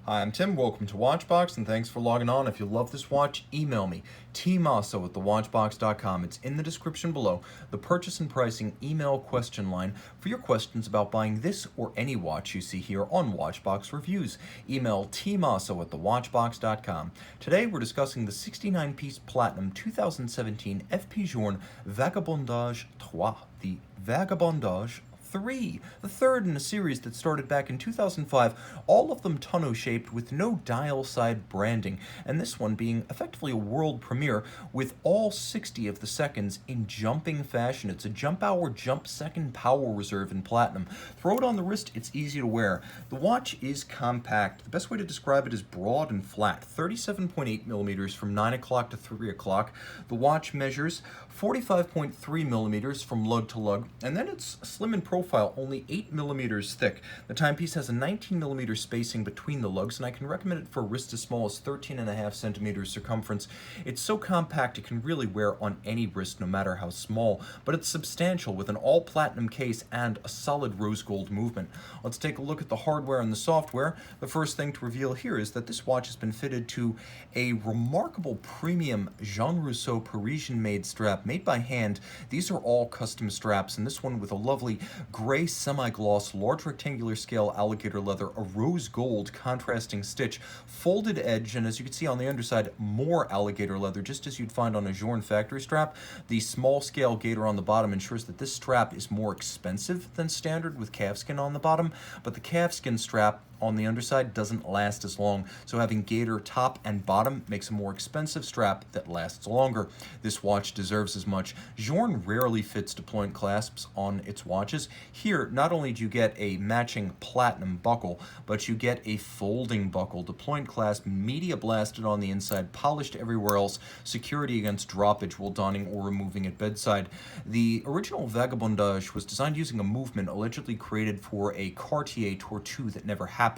Hi, I'm Tim. Welcome to Watchbox, and thanks for logging on. If you love this watch, email me, tmosso at thewatchbox.com. It's in the description below, the purchase and pricing email question line for your questions about buying this or any watch you see here on Watchbox Reviews. Email tmosso at thewatchbox.com. Today we're discussing the 69-piece Platinum 2017 FP Journe Vagabondage III, the Vagabondage III, the third in a series that started back in 2005, all of them tonneau-shaped with no dial-side branding, and this one being effectively a world premiere with all 60 of the seconds in jumping fashion. It's a jump hour, jump second power reserve in platinum. Throw it on the wrist, it's easy to wear. The watch is compact. The best way to describe it is broad and flat, 37.8 millimeters from 9 o'clock to 3 o'clock. The watch measures 45.3 millimeters from lug to lug, and then it's slim in profile, only 8 millimeters thick. The timepiece has a 19 millimeter spacing between the lugs, and I can recommend it for a wrist as small as 13.5 centimeters circumference. It's so compact it can really wear on any wrist, no matter how small, but it's substantial with an all-platinum case and a solid rose gold movement. Let's take a look at the hardware and the software. The first thing to reveal here is that this watch has been fitted to a remarkable premium Jean Rousseau Parisian-made strap made by hand. These are all custom straps, and this one with a lovely gray semi-gloss large rectangular scale alligator leather, a rose gold contrasting stitch, folded edge, and as you can see on the underside, more alligator leather, just as you'd find on a Journe factory strap. The small scale gator on the bottom ensures that this strap is more expensive than standard with calfskin on the bottom, but the calfskin strap on the underside doesn't last as long, so having gator top and bottom makes a more expensive strap that lasts longer. This watch deserves as much. Journe rarely fits deployment clasps on its watches. Here, not only do you get a matching platinum buckle, but you get a folding buckle, deployment clasp, media blasted on the inside, polished everywhere else, security against droppage while donning or removing at bedside. The original Vagabondage was designed using a movement allegedly created for a Cartier Tortue that never happened.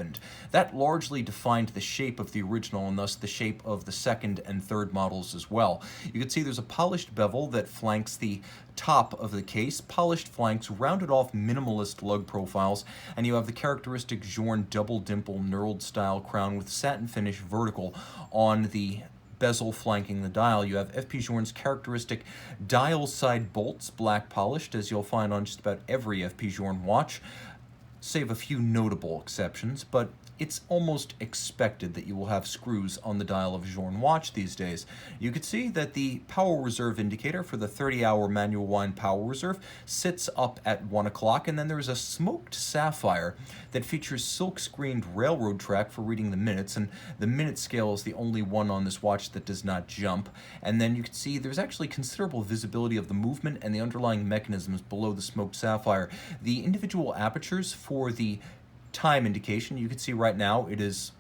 That largely defined the shape of the original and thus the shape of the second and third models as well. You can see there's a polished bevel that flanks the top of the case, polished flanks, rounded off minimalist lug profiles, and you have the characteristic Journe double dimple knurled style crown with satin finish vertical on the bezel flanking the dial. You have FP Journe's characteristic dial side bolts, black polished, as you'll find on just about every FP Journe watch, save a few notable exceptions, but it's almost expected that you will have screws on the dial of a Journe watch these days. You can see that the power reserve indicator for the 30-hour manual wind power reserve sits up at 1 o'clock, and then there's a smoked sapphire that features silk-screened railroad track for reading the minutes, and the minute scale is the only one on this watch that does not jump. And then you can see there's actually considerable visibility of the movement and the underlying mechanisms below the smoked sapphire. The individual apertures for the time indication, you can see right now it is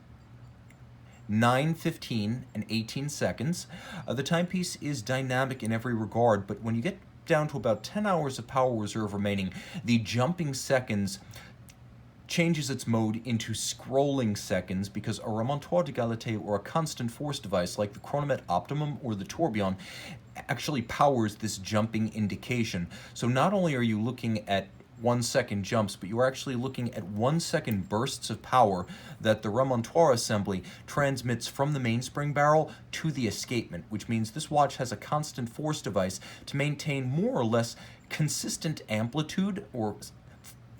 9:15 and 18 seconds. The timepiece is dynamic in every regard, but when you get down to about 10 hours of power reserve remaining, the jumping seconds changes its mode into scrolling seconds because a Remontoir d'égalité or a constant force device like the Chronomet Optimum or the Tourbillon actually powers this jumping indication. So not only are you looking at 1 second jumps, but you are actually looking at 1 second bursts of power that the Remontoir assembly transmits from the mainspring barrel to the escapement, which means this watch has a constant force device to maintain more or less consistent amplitude, or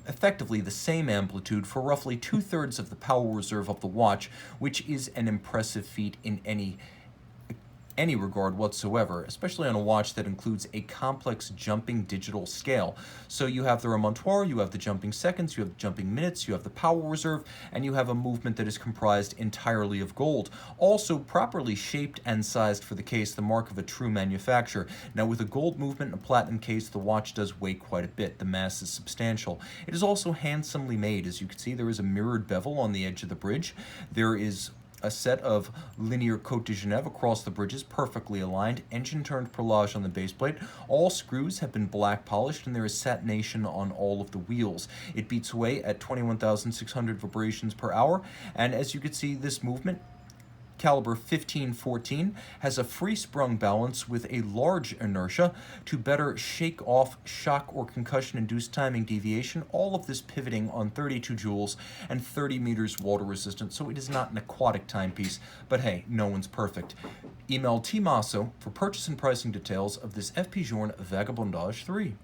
effectively the same amplitude, for roughly 2/3 of the power reserve of the watch, which is an impressive feat in any regard whatsoever, especially on a watch that includes a complex jumping digital scale. So you have the Remontoir, you have the jumping seconds, you have the jumping minutes, you have the power reserve, and you have a movement that is comprised entirely of gold. Also properly shaped and sized for the case, the mark of a true manufacturer. Now with a gold movement and a platinum case, the watch does weigh quite a bit. The mass is substantial. It is also handsomely made. As you can see, there is a mirrored bevel on the edge of the bridge. There is a set of linear Côte de Genève across the bridges, perfectly aligned, engine-turned perlage on the base plate. All screws have been black polished, and there is satination on all of the wheels. It beats away at 21,600 vibrations per hour, and as you can see, this movement caliber 1514 has a free-sprung balance with a large inertia to better shake off shock or concussion-induced timing deviation. All of this pivoting on 32 joules and 30 meters water resistant, so it is not an aquatic timepiece, but hey, no one's perfect. Email tmosso for purchase and pricing details of this FP Journe Vagabondage III.